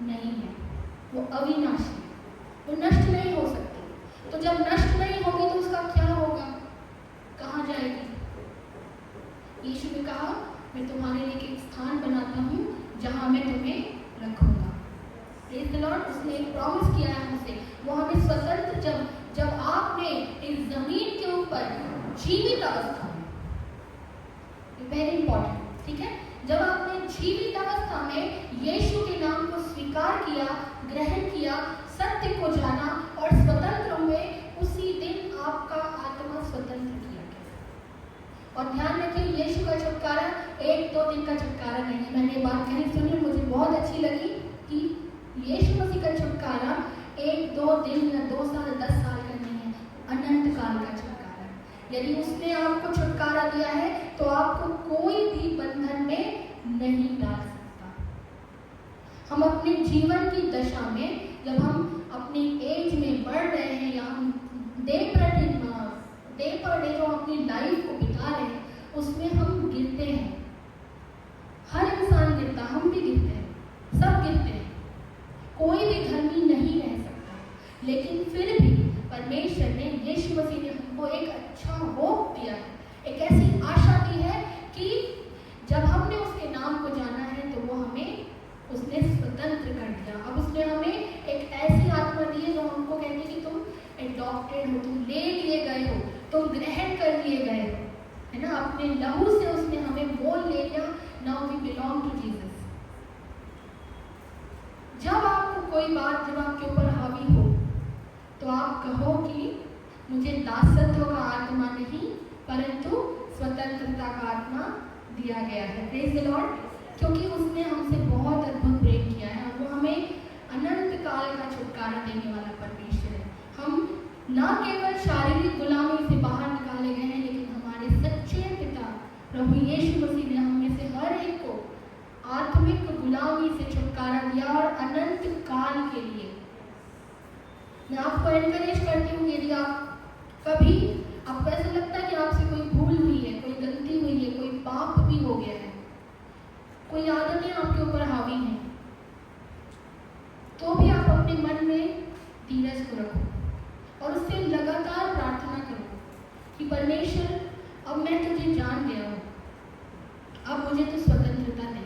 Speaker 1: नहीं है, वो अविनाशी है, वो नष्ट नहीं हो सकती। तो जब नष्ट नहीं होगी तो उसका क्या होगा? कहाँ जाएगी? यीशु ने कहा, मैं तुम्हारे लिए एक स्थान बनाता हूँ जहाँ मैं तुम्हें रखूंगा। Praise the Lord. उसने एक प्रॉमिस किया है हमसे, वो हमें स्वतंत्र, जब आपने इस जमीन के ऊपर जीवित अवस्था में, वेरी इंपॉर्टेंट, ठीक है, जब आपने जीवित अवस्था में यीशु के नाम को स्वीकार किया, ग्रहण किया, सत्य को जाना और स्वतंत्र हुए, उसी दिन आपका आत्मा स्वतंत्र किया गया। और ध्यान रखिए, यीशु का छुटकारा 1-2 दिन का छुटकारा नहीं है। मैंने बात कही, सुनिए, मुझे बहुत अच्छी लगी कि यीशु मसीह का छुटकारा 1-2 दिन या 2 साल 10 साल का नहीं है, अनंत काल का छुटकारा है। यदि उसने आपको छुटकारा दिया है तो आपको कोई भी बंधन में नहीं डाल सकता। हम अपने जीवन की दशा में, जब हम अपनी एज में बढ़ रहे हैं, या हम डे पर डे जो अपनी लाइफ को बिता रहे हैं, उसमें हम गिरते हैं। हर इंसान गिरता, हम भी गिरते हैं, सब गिरते हैं, कोई भी धर्मी नहीं रह सकता। लेकिन फिर भी परमेश्वर ने, यीशु मसीह ने हमको एक अच्छा होप दिया है, एक ऐसी आशा दी है कि जब हमने उसके नाम को जाना है तो वो हमें उसने स्वतंत्र कर दिया। अब उसने हमें एक ऐसी आत्मा दी है जो हमको कहती है कि तुम एडॉप्टेड हो, तुम ले लिए गए हो, तुम ग्रहण कर लिए गए हो, है ना? अपने लहू से उसने हमें मोल ले लिया। Now we belong to Jesus. जब आपको कोई बात जब आपके ऊपर हावी हो तो आप कहो कि मुझे दासत्व का आत्मा नहीं परंतु स्वतंत्रता का आत्मा दिया गया है। Praise the Lord. क्योंकि उसने हमसे बहुत अद्भुत प्रेम किया है, वो हमें अनंत काल का छुटकारा देने वाला परमेश्वर है। हम न केवल शारीरिक गुलामी से बाहर निकाले गए गुलामी से छुटकारा दिया और अनंत काल के लिए। मैं आपको एनकरेज करती हूँ, यदि आप कभी आपको ऐसा लगता है कि आपसे कोई भूल हुई है, कोई गलती हुई है, कोई पाप भी हो गया है, कोई आदतें आपके ऊपर हावी हैं, तो भी आप अपने मन में धीरज को रखो और उससे लगातार प्रार्थना करो कि परमेश्वर, अब मैं तुझे जान गया हूँ, अब मुझे तो स्वतंत्रता दे।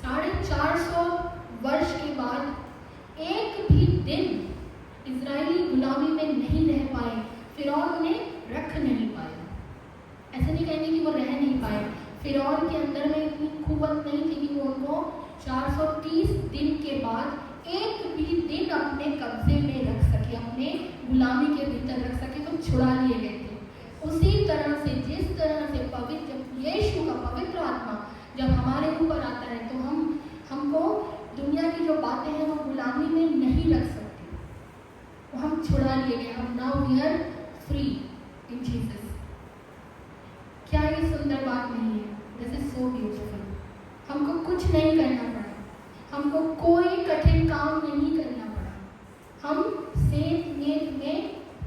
Speaker 1: 450 वर्ष के बाद एक भी दिन इजरायली गुलामी में नहीं रह पाए, फिरौन उन्हें रख नहीं पाया। ऐसे नहीं कहेंगे कि वो रह नहीं पाए, फिरौन के अंदर में इतनी कुव्वत नहीं थी कि वो उनको 430 दिन के बाद एक भी दिन अपने कब्जे में रख सके, अपने गुलामी के भीतर रख सके, तो छुड़ा लिए गए थे। उसी तरह से, जिस तरह से पवित्र यीशु का पवित्र आत्मा जब हमारे ऊपर आता है, तो हमको दुनिया की जो बातें हैं वो गुलामी में नहीं रख सकती, वो हम छुड़ा लिए गए। हम now we are free in Jesus. क्या ये सुंदर बात नहीं है? This is so beautiful. हमको कुछ नहीं करना पड़ा, हमको कोई कठिन काम नहीं करना पड़ा। हम सेठ नेक में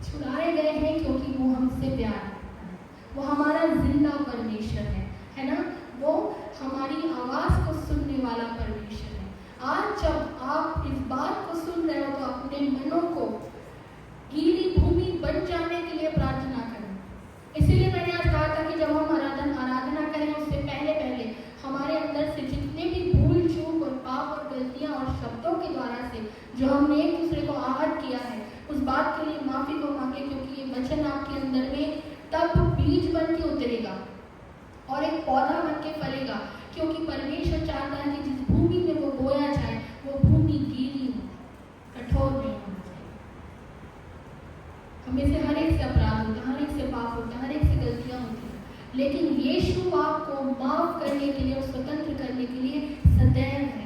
Speaker 1: छुड़ाए गए हैं क्योंकि वो हमसे प्यार करता है। वो हमारा जिंदा परमेश्वर है ना? वो हमारी आवाज़ को सुनने वाला परमेश्वर है। आज जब आप इस बात को सुन रहे हो तो अपने मनों को गीली भूमि बन जाने के लिए प्रार्थना करें। इसीलिए मैंने आज कहा था कि जब हम आराधना करें उससे पहले हमारे अंदर से जितने भी भूल चूक और पाप और गलतियाँ और शब्दों के द्वारा से जो हमने एक दूसरे को आहत किया है, उस बात के लिए माफ़ी को मांगे, क्योंकि ये वचन आपके अंदर में तब बीज बन के उतरेगा और एक पौधा बन के फलेगा, क्योंकि परमेश्वर चाहता है कि जिस भूमि में वो बोया जाए वो भूमि गीली हो, कठोर नहीं होना चाहिए। हमें से हर एक से अपराध होता है, हर एक से पाप होता है, हर एक से गलतियाँ होती हैं, लेकिन यीशु आपको माफ करने के लिए और स्वतंत्र करने के लिए सदैव है।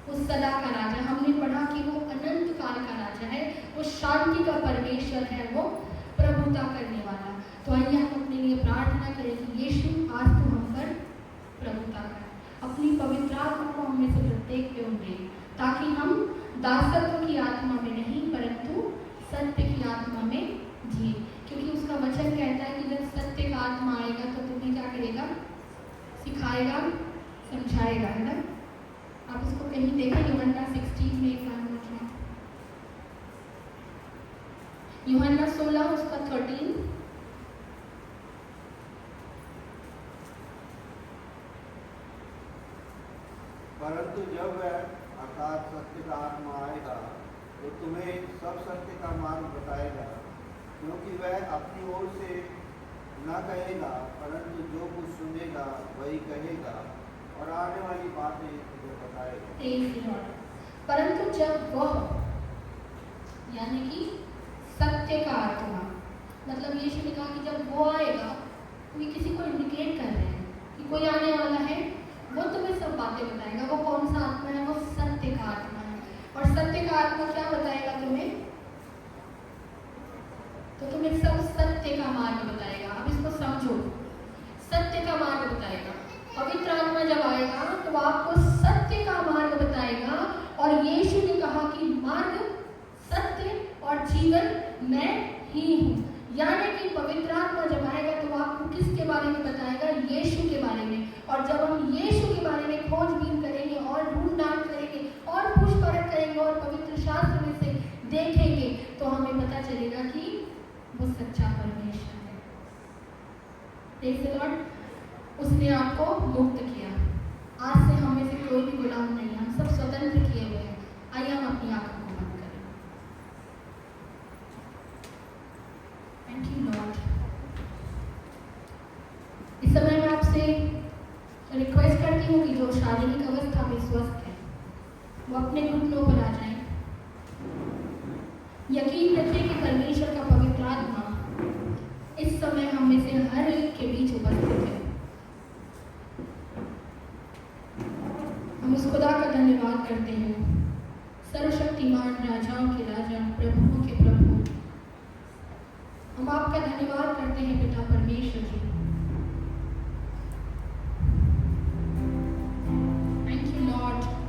Speaker 1: वो सदा का राजा, हमने पढ़ा कि वो अनंत काल का राजा है, वो शांति का परमेश्वर है, वो प्रभुता करने वाला। तो आइए हम अपने लिए प्रार्थना करें कि यीशु आज तो हम पर प्रभुता कर, अपनी पवित्र आत्मा को हमें से प्रत्येक पे उड़े, ताकि हम दासत्व की आत्मा में नहीं परंतु सत्य की आत्मा में जिए। क्योंकि उसका वचन कहता है कि जब सत्य का आत्मा आएगा तो तुम्हें क्या करेगा? सिखाएगा, समझाएगा, है ना? आप उसको कहीं देखा यूहन्ना 16 में, यूहन्ना 16 उसका 13।
Speaker 2: परंतु जब वह अर्थात सत्य का आत्मा आएगा तो तुम्हें सब सत्य का मार्ग बताएगा, क्योंकि वह अपनी ओर से न कहेगा, परंतु जो कुछ सुनेगा वही कहेगा और आने वाली बातें तुम्हें बताएगा।
Speaker 1: परंतु जब वह, यानी कि सत्य का आत्मा, मतलब यीशु ने कहा कि जब वो आएगा, तो ये किसी को इंडिकेट कर रहे हैं कि कोई आने वाला है, वो तुम्हें सब बातें बताएगा। वो कौन सा आत्मा है? वो सत्य का आत्मा है। और सत्य का आत्मा क्या बताएगा तुम्हें? तो तुम्हें सब सत्य का मार्ग बताएगा। अब इसको समझो, सत्य का मार्ग बताएगा। पवित्र आत्मा जब आएगा तो आपको सत्य का मार्ग बताएगा। और यीशु ने कहा कि मार्ग, सत्य और जीवन मैं ही हूँ। यानी कि पवित्र आत्मा जब आएगा तो आपको किसके बारे में बताएगा? यीशु के बारे में। और जब हम यीशु के बारे में खोजबीन करेंगे और ढूंढ करेंगे और पूछ परख करेंगे और पवित्र शास्त्र में से देखेंगे, तो हमें पता चलेगा कि वो सच्चा परमेश्वर है। Praise the Lord. उसने आपको मुक्त किया। आज से हमें से कोई भी गुलाम नहीं है, हम सब स्वतंत्र किए हुए हैं। आइए हम अपनी आंखों को बंद करें। Thank you Lord. इस समय मैं आपसे रिक्वेस्ट करती हूँ कि जो शारीरिक अवस्था में स्वस्थ है वो अपने घुटनों पर आ जाएं। यकीन रखिए कि परमेश्वर का पवित्र आत्मा इस समय हम में से हर एक के बीच उपस्थित है। हम उस खुदा का धन्यवाद करते हैं, सर्वशक्तिमान राजाओं के राजा, प्रभुओं के प्रभु। हम आपका धन्यवाद करते हैं पिता परमेश्वर जी। Thank you Lord.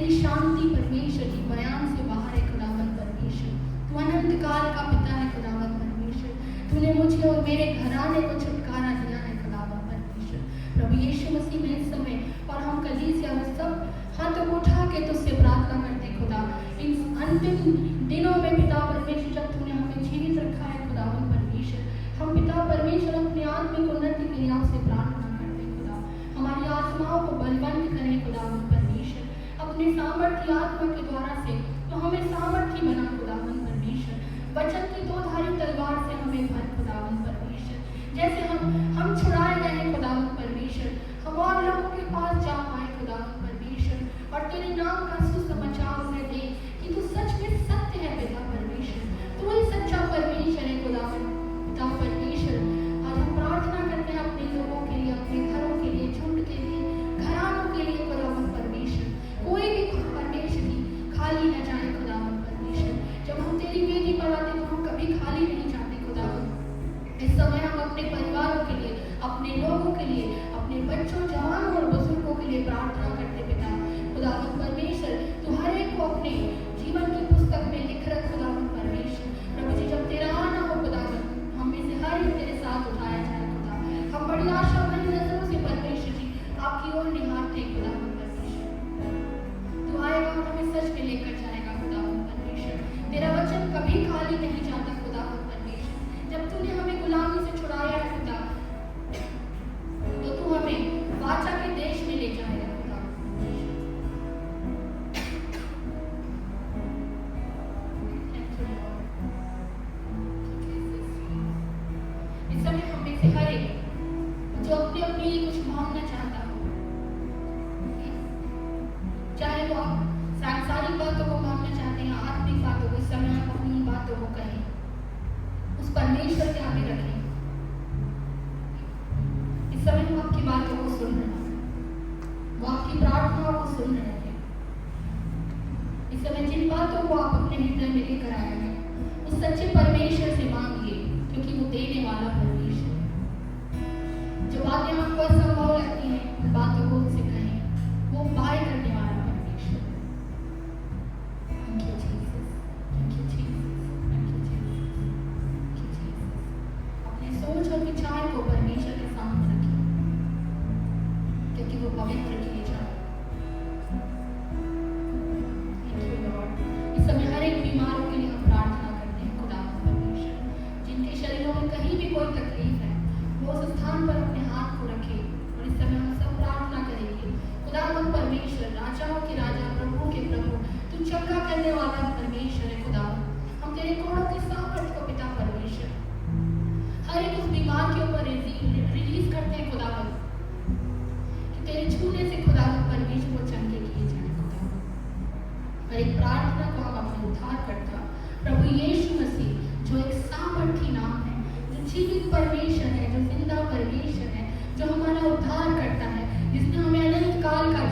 Speaker 1: तेरी शांति परमेश्वर जी बयान से बाहर है खुदावन परमेश्वर। तू अनंत काल का पिता है खुदावन परमेश्वर। तूने मुझे और मेरे घराने को छुटकारा दिया है खुदावन परमेश्वर। प्रभु यीशु मसीह में इस समय और हम कलीसिया में सब हाथों को उठा के तुझसे प्रार्थना करते खुदा, इन अंतिम दिनों में पिता परमेश्वर जब तूने हमें जीवित रखा है खुदावन परमेश्वर, हम पिता परमेश्वर अपने आत्मिक उन्नति के लिए आपसे प्रार्थना करते खुदा। हमारी आत्माओं को बलवंत करें खुदावन परमेश्वर, अपने सामर्थ्य आत्मा के द्वारा से तो हमें सामर्थ्य बना खुदावन परमेश्वर। वचन की दो धारी तलवार से हमें भर खुदावन परमेश्वर। जैसे हम छुड़ाए गए हैं खुदावन परमेश्वर, हम और लोगों के पास जा पाए खुदावन परमेश्वर और तेरे नाम का सुसमाचार उन्हें दे कि तू सच में सत्य है पिता परमेश्वर। तू ही सच्चा परमेश्वर है खुदावन पिता परमेश्वर। आज हम प्रार्थना करते हैं अपने लोगों के लिए, अपने घरों के लिए, झुंड के लिए, घरानों के लिए खुदावन परमेश्वर। कोई भी परमेश्वर की खाली न जाए खुदावन परमेश्वर। जब हम तेरी वेदी पर आते तो हम कभी खाली नहीं जाते खुदावन। इस समय हम अपने परिवारों के लिए, अपने लोगों के लिए, अपने बच्चों, जवानों और बुजुर्गों के लिए प्रार्थना करते पिता खुदावन परमेश्वर। तू हर एक को अपने जीवन की पुस्तक में लिख रख खुदावन परमेश्वर। प्रभु जी जब तेरा आना हो खुदावन, हम में से हर एक तेरे साथ उठाया जाए खुदा। हम बड़ी आशा भरी नजरों से परमेश्वर जी आपकी ओर निहारते खुदावन परमेश्वर। तू आएगा और हमें सच में लेकर जाएगा खुदावन परमेश्वर। तेरा वचन कभी खाली नहीं जाता खुदावन परमेश्वर। जब तूने हमें गुलामी से छुड़ाया है खुदा, तो तू हमें वाचा के देश में ले जाएगा खुदा। इस समय हम में से हर एक जो अपने अपने लिए कुछ मांगना चाहता हो, चाहे वो आप सांसारिक बातों को मांगना चाहते हैं, आत्मिक बातों को, इस समय हम अपनी उन बातों को कहें, उस परमेश्वर के आगे रखें। इस समय हम आपकी बातों को सुन रहे हैं, वो आपकी प्रार्थनाओं को सुन रहे हैं। इस समय जिन बातों को आप अपने हृदय में लेकर आए हैं, उस सच्चे परमेश्वर से मांगिए, क्योंकि वो देने वाला परमेश्वर है। जो बातें हमको असंभव लगती हैं, उन बातों को उनसे कहें, वो उपाय करने वाला परमेश्वर है। Thank you, Jesus. Thank you, Jesus. Thank you, Jesus. Thank you, Jesus. अपने सोच और विचार को परमेश्वर के सामने रखिए, क्योंकि वो पवित्र किए जाए। Thank you, Lord. इस समय हर एक बीमारों के लिए हम प्रार्थना करते हैं खुदा परमेश्वर। जिनके शरीरों में कहीं भी कोई तकलीफ है, वो उस स्थान पर अपने हाथ को रखे और इस समय हम सब प्रार्थना करेंगे। खुदावन परमेश्वर, राजाओं के राजा, प्रभु के प्रभु, तू चंगा करने वाला परमेश्वर है खुदावन। हम तेरे कोड़ों के सामर्थ्य को पिता परमेश्वर हर एक उस बीमार के ऊपर रिलीज करते हैं खुदावन, कि तेरे छूने से खुदावन परमेश्वर को चंगे किए जाए खुदावन। और एक प्रार्थना को हम अपने उद्धार करता प्रभु यीशु मसीह, जो एक सामर्थी नाम है, जो जीवित परमेश्वर है, जो जिंदा परमेश्वर है, जो हमारा उद्धार करता है, जिसने हमें अनंत काल का